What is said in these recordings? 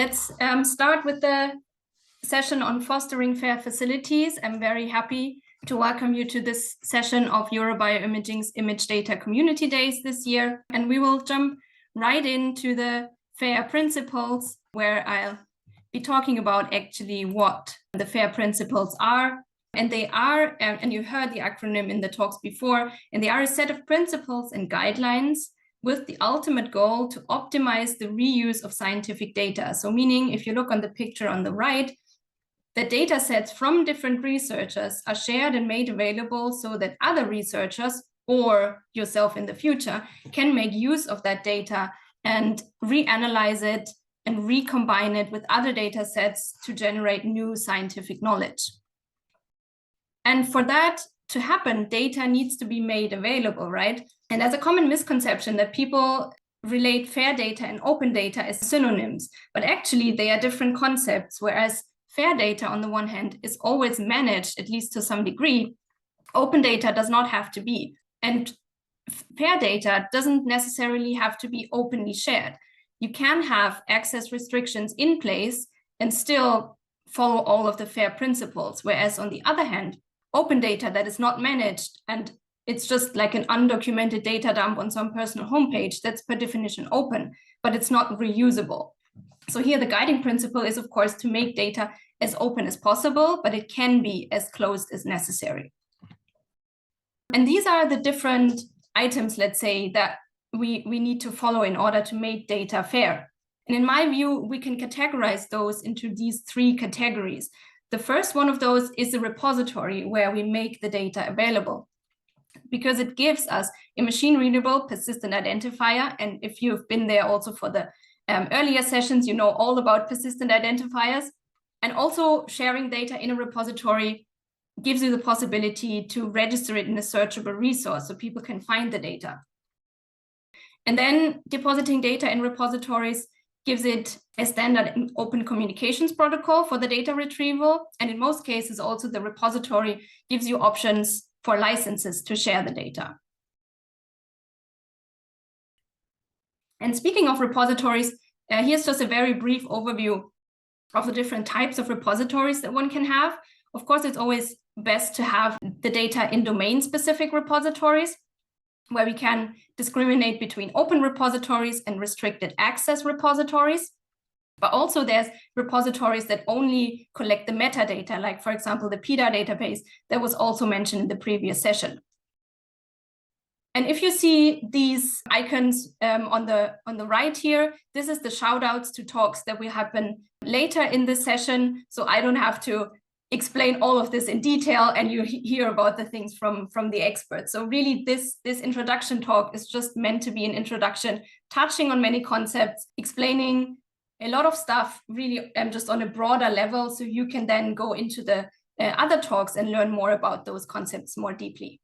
let's start with the session on fostering fair facilities. I'm very happy to welcome you to this session of Euro-BioImaging's Image Data Community Days this year. And we will jump right into the FAIR principles, where I'll be talking about actually what the FAIR principles are. And they are, and you heard the acronym in the talks before, and they are a set of principles and guidelines with the ultimate goal to optimize the reuse of scientific data. So meaning, if you look on the picture on the right, the data sets from different researchers are shared and made available so that other researchers or yourself in the future can make use of that data and reanalyze it and recombine it with other data sets to generate new scientific knowledge. And for that to happen, data needs to be made available, right? And there's a common misconception that people relate fair data and open data as synonyms, but actually they are different concepts. Whereas fair data, on the one hand, is always managed, at least to some degree, open data does not have to be. And fair data doesn't necessarily have to be openly shared. You can have access restrictions in place and still follow all of the FAIR principles. Whereas on the other hand, open data that is not managed and it's just like an undocumented data dump on some personal homepage, that's per definition open, but it's not reusable. So here the guiding principle is, of course, to make data as open as possible, but it can be as closed as necessary. And these are the different items, let's say, that we need to follow in order to make data fair. And in my view, we can categorize those into these three categories. The first one of those is a repository where we make the data available, because it gives us a machine-readable persistent identifier. And if you've been there also for the earlier sessions, you know all about persistent identifiers. And also sharing data in a repository gives you the possibility to register it in a searchable resource so people can find the data. And then depositing data in repositories gives it a standard open communications protocol for the data retrieval. And in most cases, also the repository gives you options for licenses to share the data. And speaking of repositories, here's just a very brief overview of the different types of repositories that one can have. Of course, it's always best to have the data in domain-specific repositories, where we can discriminate between open repositories and restricted access repositories. But also there's repositories that only collect the metadata, like, for example, the PIDA database that was also mentioned in the previous session. And if you see these icons on the right here, this is the shout outs to talks that will happen later in this session. So I don't have to explain all of this in detail and you hear about the things from the experts. So really this introduction talk is just meant to be an introduction, touching on many concepts, explaining a lot of stuff really just on a broader level, so you can then go into the other talks and learn more about those concepts more deeply.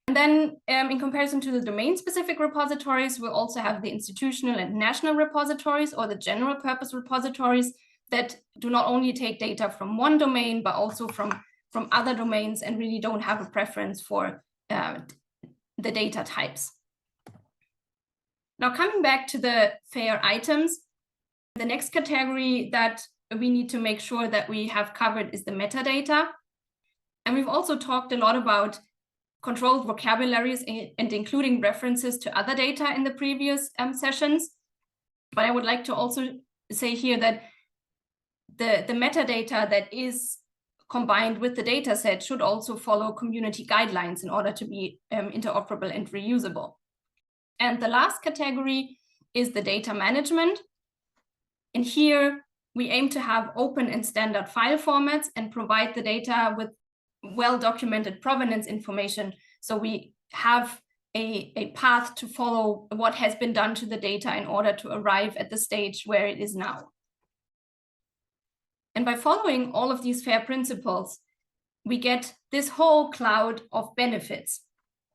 And then in comparison to the domain-specific repositories, we'll also have the institutional and national repositories, or the general purpose repositories, that do not only take data from one domain, but also from other domains, and really don't have a preference for the data types. Now, coming back to the FAIR items, the next category that we need to make sure that we have covered is the metadata. And we've also talked a lot about controlled vocabularies and including references to other data in the previous sessions. But I would like to also say here that the metadata that is combined with the data set should also follow community guidelines in order to be interoperable and reusable. And the last category is the data management. And here we aim to have open and standard file formats and provide the data with well-documented provenance information. So we have a path to follow what has been done to the data in order to arrive at the stage where it is now. And by following all of these FAIR principles, we get this whole cloud of benefits.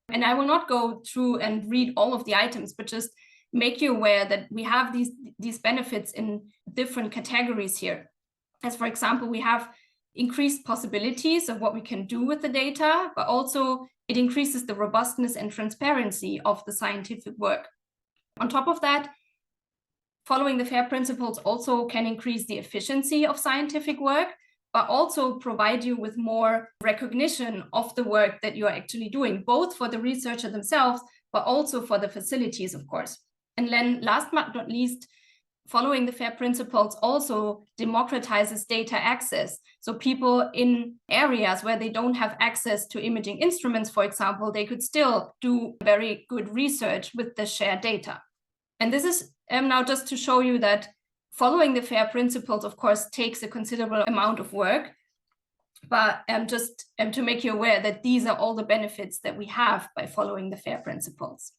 And I will not go through and read all of the items, but just make you aware that we have these benefits in different categories here. As for example, we have increased possibilities of what we can do with the data, but also it increases the robustness and transparency of the scientific work. On top of that, following the FAIR principles also can increase the efficiency of scientific work, but also provide you with more recognition of the work that you are actually doing, both for the researcher themselves, but also for the facilities, of course. And then last but not least, following the FAIR principles also democratizes data access. So people in areas where they don't have access to imaging instruments, for example, they could still do very good research with the shared data. And this is now just to show you that following the FAIR principles, of course, takes a considerable amount of work, but just to make you aware that these are all the benefits that we have by following the FAIR principles.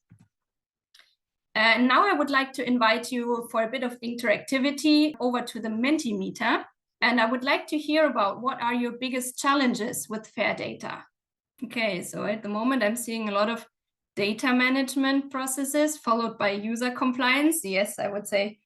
And now I would like to invite you for a bit of interactivity over to the Mentimeter. And I would like to hear about what are your biggest challenges with FAIR data. Okay, so at the moment I'm seeing a lot of data management processes followed by user compliance. Yes, I would say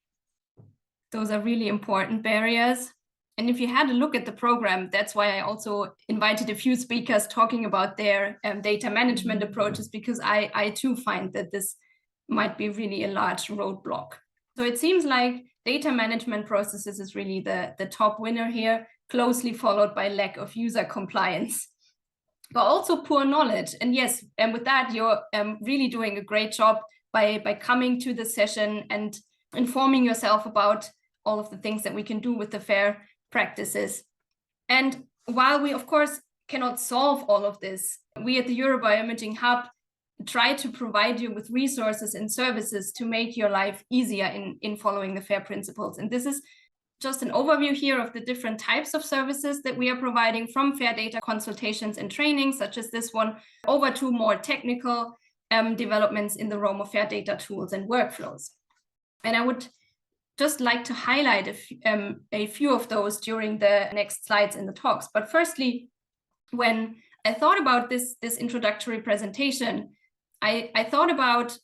those are really important barriers. And if you had a look at the program, that's why I also invited a few speakers talking about their data management approaches, because I too find that this might be really a large roadblock. So it seems like data management processes is really the top winner here, closely followed by lack of user compliance, but also poor knowledge. And yes, and with that, you're really doing a great job by coming to the session and informing yourself about all of the things that we can do with the FAIR practices. And while we, of course, cannot solve all of this, we at the Euro-BioImaging Hub try to provide you with resources and services to make your life easier in following the FAIR principles. And this is just an overview here of the different types of services that we are providing, from FAIR data consultations and trainings, such as this one, over to more technical developments in the realm of FAIR data tools and workflows. And I would just like to highlight a few of those during the next slides in the talks. But firstly, when I thought about this introductory presentation, I thought about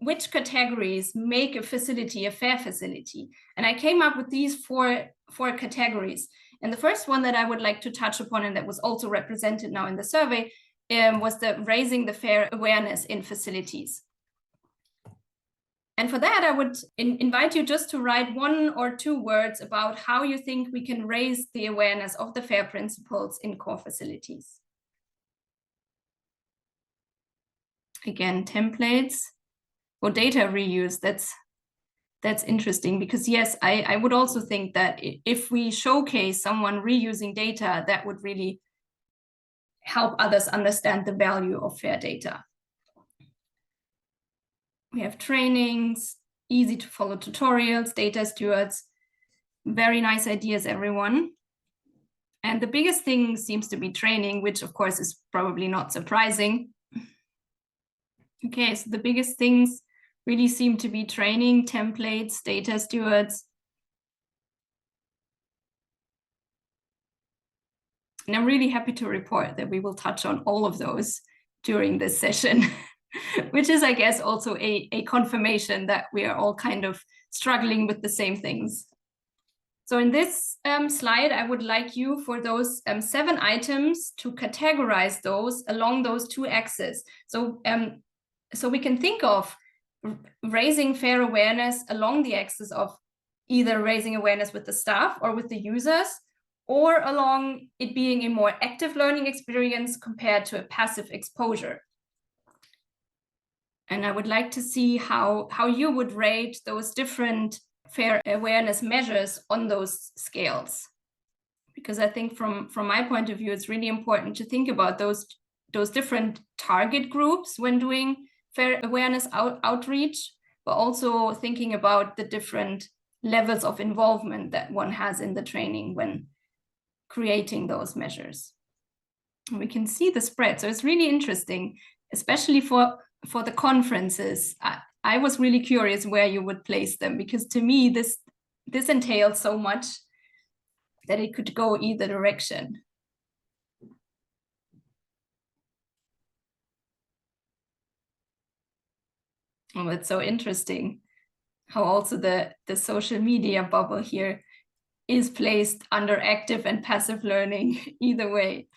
which categories make a facility a FAIR facility. And I came up with these four categories. And the first one that I would like to touch upon, and that was also represented now in the survey, was the raising the FAIR awareness in facilities. And for that, I would invite you just to write 1 or 2 words about how you think we can raise the awareness of the FAIR principles in core facilities. Again, templates or data reuse, that's interesting, because yes, I would also think that if we showcase someone reusing data, that would really help others understand the value of FAIR data. We have trainings, easy to follow tutorials, data stewards, very nice ideas, everyone. And the biggest thing seems to be training, which of course is probably not surprising. Okay, so the biggest things really seem to be training, templates, data stewards. And I'm really happy to report that we will touch on all of those during this session, which is, I guess, also a confirmation that we are all kind of struggling with the same things. So in this slide, I would like you, for those 7 items, to categorize those along those 2 axes. So we can think of raising FAIR awareness along the axis of either raising awareness with the staff or with the users, or along it being a more active learning experience compared to a passive exposure. And I would like to see how you would rate those different FAIR awareness measures on those scales. Because I think from my point of view, it's really important to think about those different target groups when doing FAIR awareness outreach, but also thinking about the different levels of involvement that one has in the training when creating those measures. And we can see the spread. So it's really interesting, especially for the conferences. I was really curious where you would place them, because to me, this entails so much that it could go either direction. Oh, it's so interesting how also the social media bubble here is placed under active and passive learning, either way.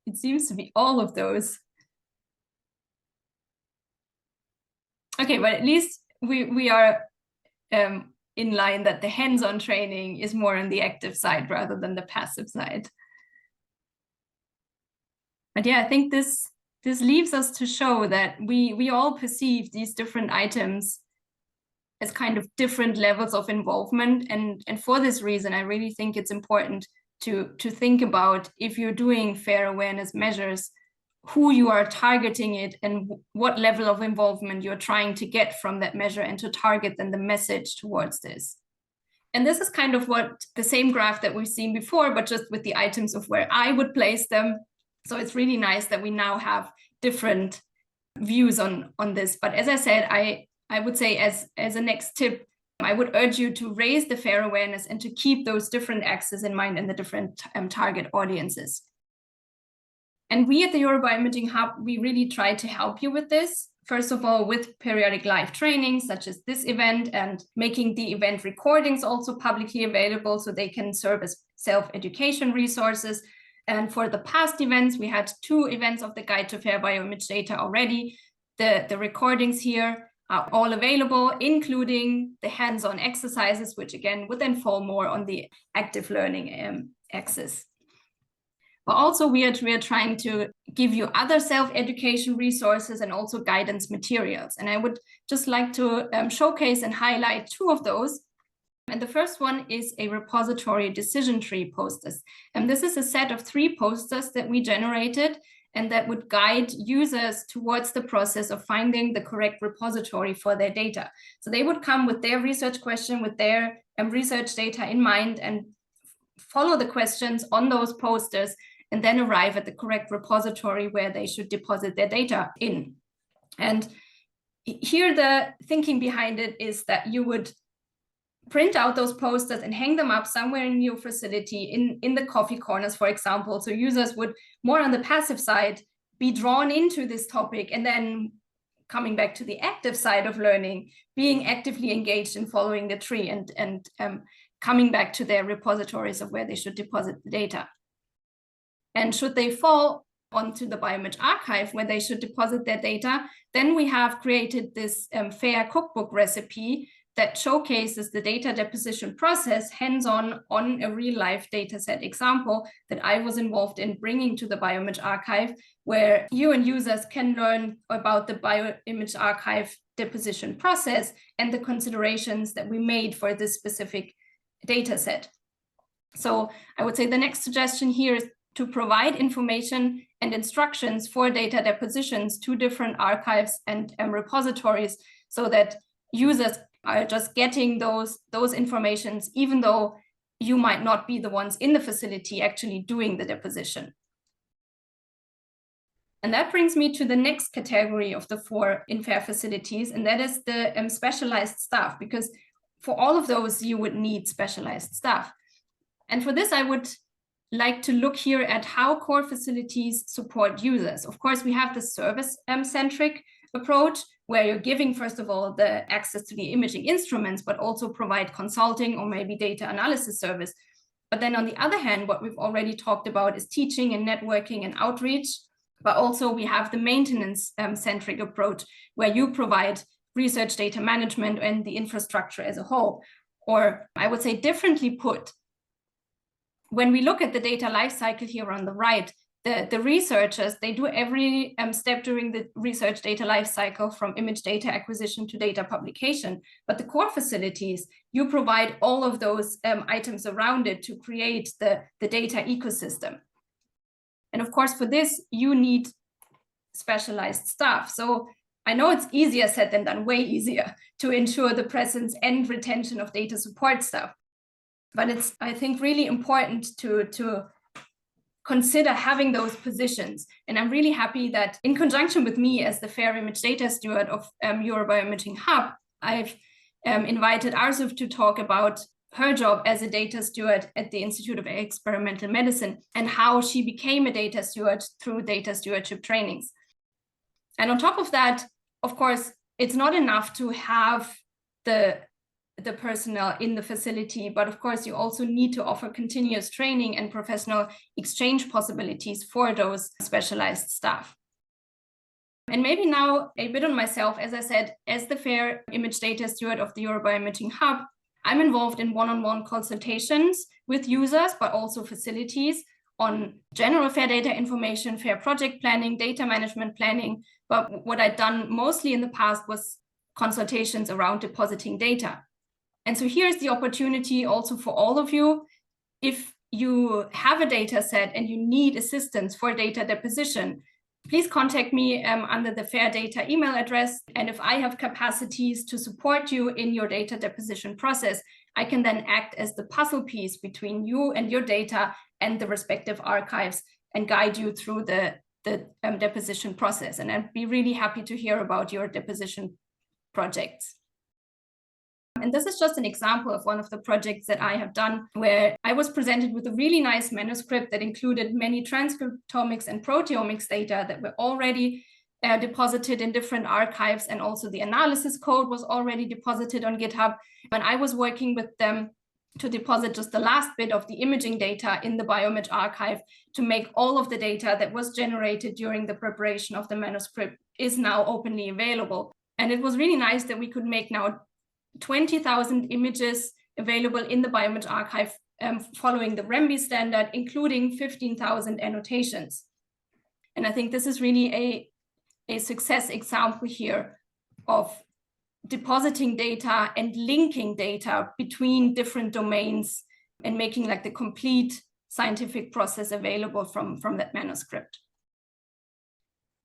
It seems to be all of those. Okay, but at least we are in line that the hands-on training is more on the active side rather than the passive side. But yeah, I think this leaves us to show that we all perceive these different items as kind of different levels of involvement. And for this reason, I really think it's important to think about, if you're doing fair awareness measures, who you are targeting it and what level of involvement you're trying to get from that measure, and to target then the message towards this. And this is kind of what the same graph that we've seen before, but just with the items of where I would place them. So it's really nice that we now have different views on this. But as I said, I would say as a next tip, I would urge you to raise the fair awareness and to keep those different axes in mind and the different target audiences. And we at the Euro-BioImaging Hub, we really try to help you with this. First of all, with periodic live trainings, such as this event, and making the event recordings also publicly available so they can serve as self-education resources. And for the past events, we had 2 events of the Guide to Fair Bioimage Data already. The recordings here are all available, including the hands-on exercises, which again would then fall more on the active learning axis. But also we are trying to give you other self-education resources and also guidance materials. And I would just like to showcase and highlight 2 of those. And the first one is a repository decision tree posters. And this is a set of 3 posters that we generated and that would guide users towards the process of finding the correct repository for their data. So they would come with their research question, with their research data in mind, and follow the questions on those posters, and then arrive at the correct repository where they should deposit their data in. And here the thinking behind it is that you would print out those posters and hang them up somewhere in your facility, in the coffee corners, for example. So users would, more on the passive side, be drawn into this topic, and then coming back to the active side of learning, being actively engaged in following the tree and coming back to their repositories of where they should deposit the data. And should they fall onto the Bioimage archive where they should deposit their data, then we have created this FAIR cookbook recipe that showcases the data deposition process hands-on on a real-life dataset example that I was involved in bringing to the Bioimage archive, where you and users can learn about the Bioimage archive deposition process and the considerations that we made for this specific dataset. So I would say the next suggestion here is to provide information and instructions for data depositions to different archives and repositories, so that users are just getting those informations, even though you might not be the ones in the facility actually doing the deposition. And that brings me to the next category of the 4 in FAIR facilities, and that is the specialized staff, because for all of those, you would need specialized staff. And for this, I would like to look here at how core facilities support users. Of course, we have the service-centric approach, where you're giving, first of all, the access to the imaging instruments, but also provide consulting or maybe data analysis service. But then on the other hand, what we've already talked about is teaching and networking and outreach. But also we have the maintenance-centric approach, where you provide research data management and the infrastructure as a whole. Or I would say differently put, when we look at the data lifecycle here on the right, the researchers, they do every step during the research data lifecycle, from image data acquisition to data publication. But the core facilities, you provide all of those items around it to create the data ecosystem. And of course, for this, you need specialized staff. So I know it's easier said than done, way easier, to ensure the presence and retention of data support staff. But it's, I think, really important to consider having those positions. And I'm really happy that in conjunction with me as the FAIR Image Data Steward of Euro-BioImaging Hub, I've invited Arzuv to talk about her job as a data steward at the Institute of Experimental Medicine and how she became a data steward through data stewardship trainings. And on top of that, of course, it's not enough to have the personnel in the facility, but of course you also need to offer continuous training and professional exchange possibilities for those specialized staff. And maybe now a bit on myself, as I said, as the FAIR image data steward of the Euro-BioImaging Hub, I'm involved in one-on-one consultations with users, but also facilities on general FAIR data information, FAIR project planning, data management planning. But what I'd done mostly in the past was consultations around depositing data. And so here's the opportunity also for all of you. If you have a data set and you need assistance for data deposition, please contact me under the FAIR data email address. And if I have capacities to support you in your data deposition process, I can then act as the puzzle piece between you and your data and the respective archives and guide you through the deposition process. And I'd be really happy to hear about your deposition projects. And this is just an example of one of the projects that I have done, where I was presented with a really nice manuscript that included many transcriptomics and proteomics data that were already deposited in different archives, and also the analysis code was already deposited on GitHub. When I was working with them to deposit just the last bit of the imaging data in the bioimage archive to make all of the data that was generated during the preparation of the manuscript is now openly available. And it was really nice that we could make now 20,000 images available in the bioimage archive following the REMBI standard, including 15,000 annotations. And I think this is really a success example here of depositing data and linking data between different domains and making like the complete scientific process available from that manuscript.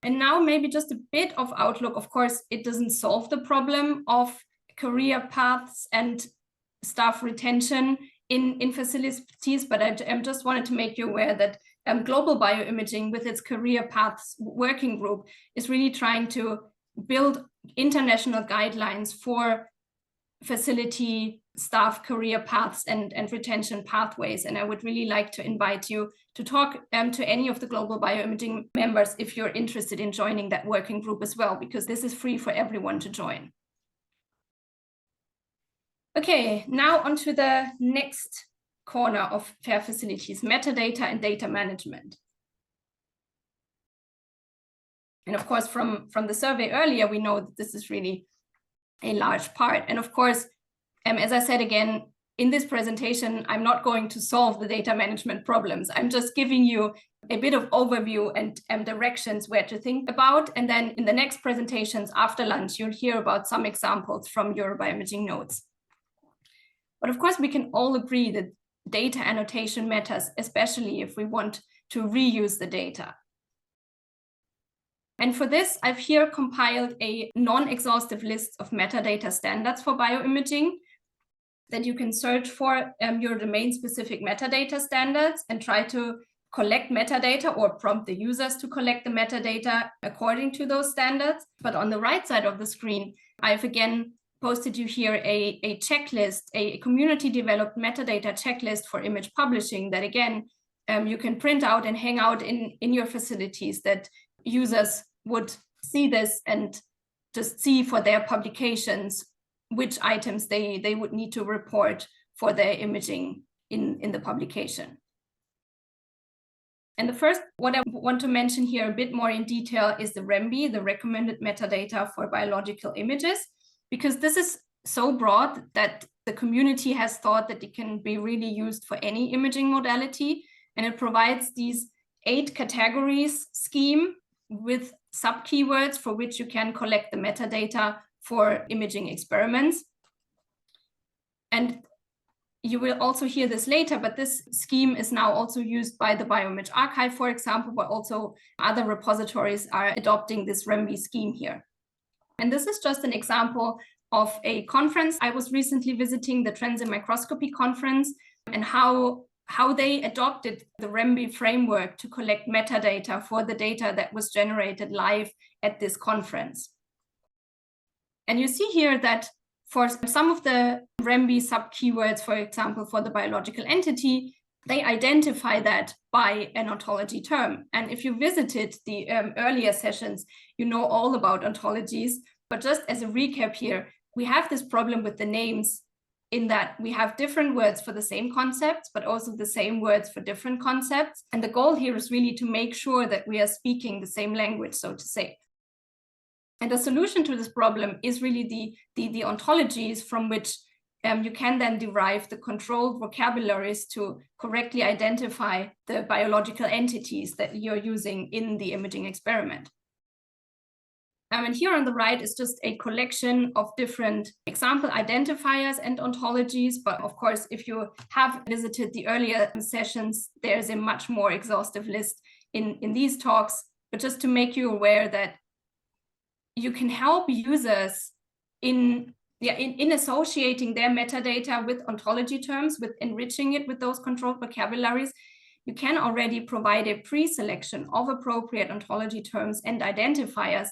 And now maybe just a bit of outlook. Of course, it doesn't solve the problem of career paths and staff retention in facilities, but I just wanted to make you aware that Global Bioimaging, with its career paths working group, is really trying to build international guidelines for facility staff career paths and retention pathways. And I would really like to invite you to talk to any of the Global Bioimaging members if you're interested in joining that working group as well, because this is free for everyone to join. Okay, now onto the next corner of FAIR facilities, metadata and data management. And of course, from the survey earlier, we know that this is really a large part. And of course, as I said again, in this presentation, I'm not going to solve the data management problems. I'm just giving you a bit of overview and directions where to think about. And then in the next presentations after lunch, you'll hear about some examples from your bioimaging notes. But of course, we can all agree that data annotation matters, especially if we want to reuse the data. And for this, I've here compiled a non-exhaustive list of metadata standards for bioimaging that you can search for your domain-specific metadata standards and try to collect metadata or prompt the users to collect the metadata according to those standards. But on the right side of the screen, I've again posted you here a checklist, a community-developed metadata checklist for image publishing that, again, you can print out and hang out in your facilities, that users would see this and just see for their publications which items they would need to report for their imaging in the publication. And the first, what I want to mention here a bit more in detail is the REMBI, the recommended metadata for biological images, because this is so broad that the community has thought that it can be really used for any imaging modality. And it provides these 8 categories scheme with sub-keywords for which you can collect the metadata for imaging experiments. And you will also hear this later, but this scheme is now also used by the Bioimage Archive, for example, but also other repositories are adopting this REMBI scheme here. And this is just an example of a conference I was recently visiting, the Trends in Microscopy conference, and how they adopted the REMBI framework to collect metadata for the data that was generated live at this conference. And you see here that for some of the REMBI sub-keywords, for example, for the biological entity, they identify that by an ontology term. And if you visited the earlier sessions, you know all about ontologies. But just as a recap here, we have this problem with the names in that we have different words for the same concepts, but also the same words for different concepts. And the goal here is really to make sure that we are speaking the same language, so to say. And the solution to this problem is really the ontologies from which you can then derive the controlled vocabularies to correctly identify the biological entities that you're using in the imaging experiment. And here on the right is just a collection of different example identifiers and ontologies. But of course, if you have visited the earlier sessions, there's a much more exhaustive list in these talks. But just to make you aware that you can help users in associating their metadata with ontology terms, with enriching it with those controlled vocabularies. You can already provide a pre-selection of appropriate ontology terms and identifiers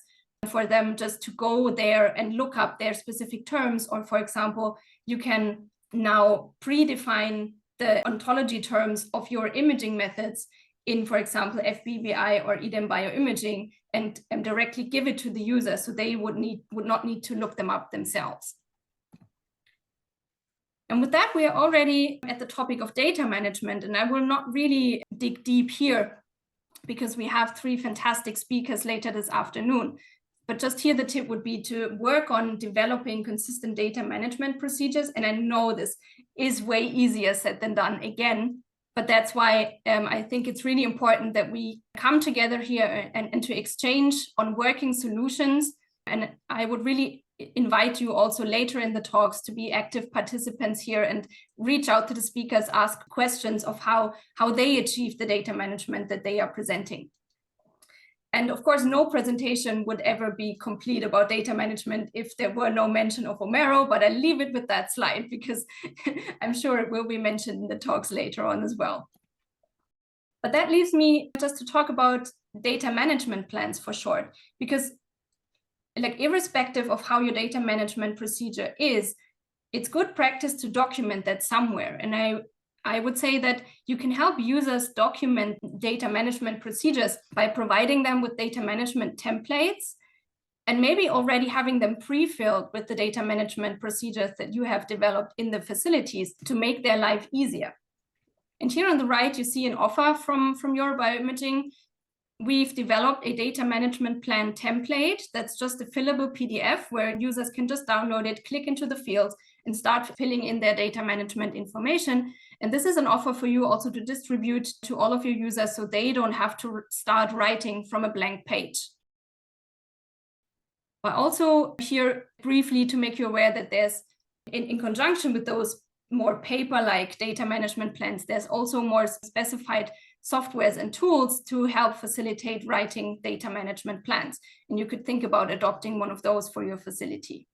for them just to go there and look up their specific terms. Or for example, you can now predefine the ontology terms of your imaging methods in, for example, FBBI or Euro-BioImaging and directly give it to the user so they would not need to look them up themselves. And with that, we are already at the topic of data management, and I will not really dig deep here because we have 3 fantastic speakers later this afternoon. But just here, the tip would be to work on developing consistent data management procedures. And I know this is way easier said than done again, but that's why I think it's really important that we come together here and to exchange on working solutions. And I would really invite you also later in the talks to be active participants here and reach out to the speakers, ask questions of how they achieve the data management that they are presenting. And of course, no presentation would ever be complete about data management if there were no mention of Homero, but I leave it with that slide because I'm sure it will be mentioned in the talks later on as well. But that leaves me just to talk about data management plans for short, because like irrespective of how your data management procedure is, it's good practice to document that somewhere. And I would say that you can help users document data management procedures by providing them with data management templates and maybe already having them pre-filled with the data management procedures that you have developed in the facilities to make their life easier. And here on the right, you see an offer from Euro-BioImaging. We've developed a data management plan template that's just a fillable PDF where users can just download it, click into the fields, and start filling in their data management information. And this is an offer for you also to distribute to all of your users so they don't have to start writing from a blank page. But also here briefly to make you aware that there's, in conjunction with those more paper-like data management plans, there's also more specified softwares and tools to help facilitate writing data management plans. And you could think about adopting one of those for your facility.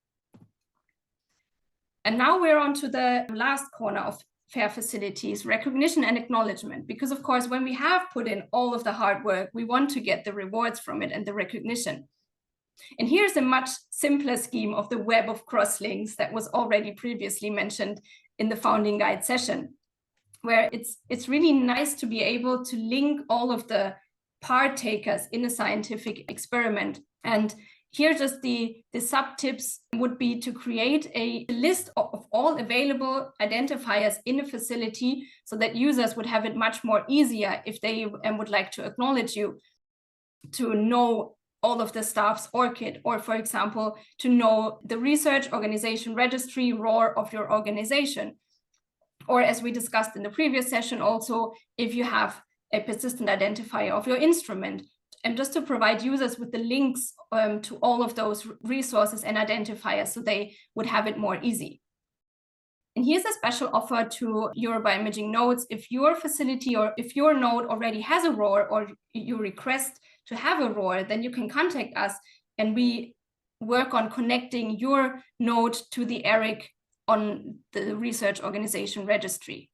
And now we're on to the last corner of FAIR facilities, recognition and acknowledgement. Because of course, when we have put in all of the hard work, we want to get the rewards from it and the recognition. And here's a much simpler scheme of the web of crosslinks that was already previously mentioned in the founding guide session, where it's really nice to be able to link all of the partakers in a scientific experiment. And here just the sub-tips would be to create a list of all available identifiers in a facility so that users would have it much more easier if they would like to acknowledge you, to know all of the staff's ORCID, or for example, to know the research organization registry ROR of your organization. Or as we discussed in the previous session, also if you have a persistent identifier of your instrument, and just to provide users with the links to all of those resources and identifiers so they would have it more easy. And here's a special offer to Euro-BioImaging nodes. If your facility or if your node already has a ROR, or you request to have a ROR, then you can contact us and we work on connecting your node to the ERIC on the research organization registry.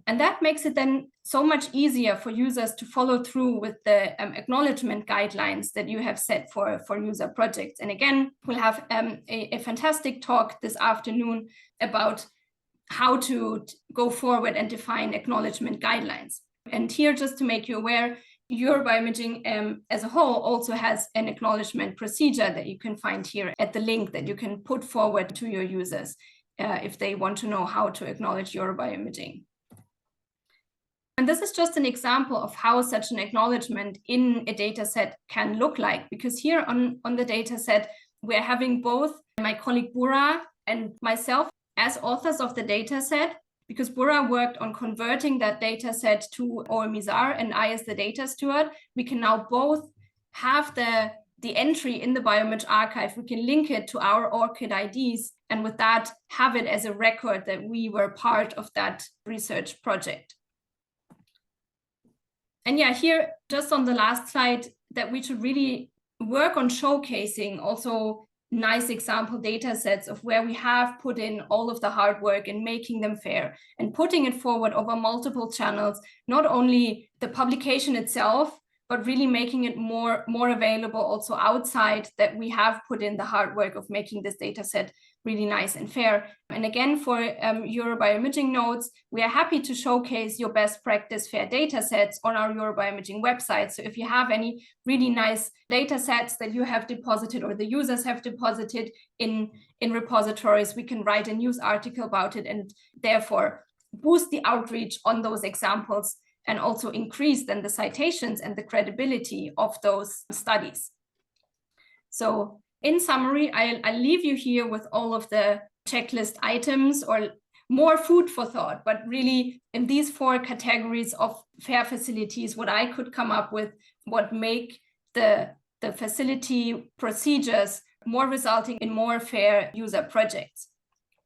And that makes it then so much easier for users to follow through with the acknowledgement guidelines that you have set for user projects. And again, we'll have a fantastic talk this afternoon about how to go forward and define acknowledgement guidelines. And here, just to make you aware, Euro-BioImaging as a whole also has an acknowledgement procedure that you can find here at the link that you can put forward to your users if they want to know how to acknowledge Euro-BioImaging. And this is just an example of how such an acknowledgement in a data set can look like, because here on the data set, we're having both my colleague Bura and myself as authors of the data set, because Bura worked on converting that data set to OMISAR and I as the data steward. We can now both have the entry in the bioimage archive. We can link it to our ORCID IDs, and with that, have it as a record that we were part of that research project. And yeah, here, just on the last slide, that we should really work on showcasing also nice example data sets of where we have put in all of the hard work and making them fair and putting it forward over multiple channels, not only the publication itself, but really making it more available also outside, that we have put in the hard work of making this data set really nice and fair. And again, for Euro-BioImaging nodes, we are happy to showcase your best practice fair data sets on our Euro-BioImaging website. So if you have any really nice data sets that you have deposited or the users have deposited in repositories, we can write a news article about it and therefore boost the outreach on those examples and also increase then the citations and the credibility of those studies. So in summary, I'll leave you here with all of the checklist items, or more food for thought, but really in these 4 categories of fair facilities, what I could come up with, what make the facility procedures more resulting in more fair user projects.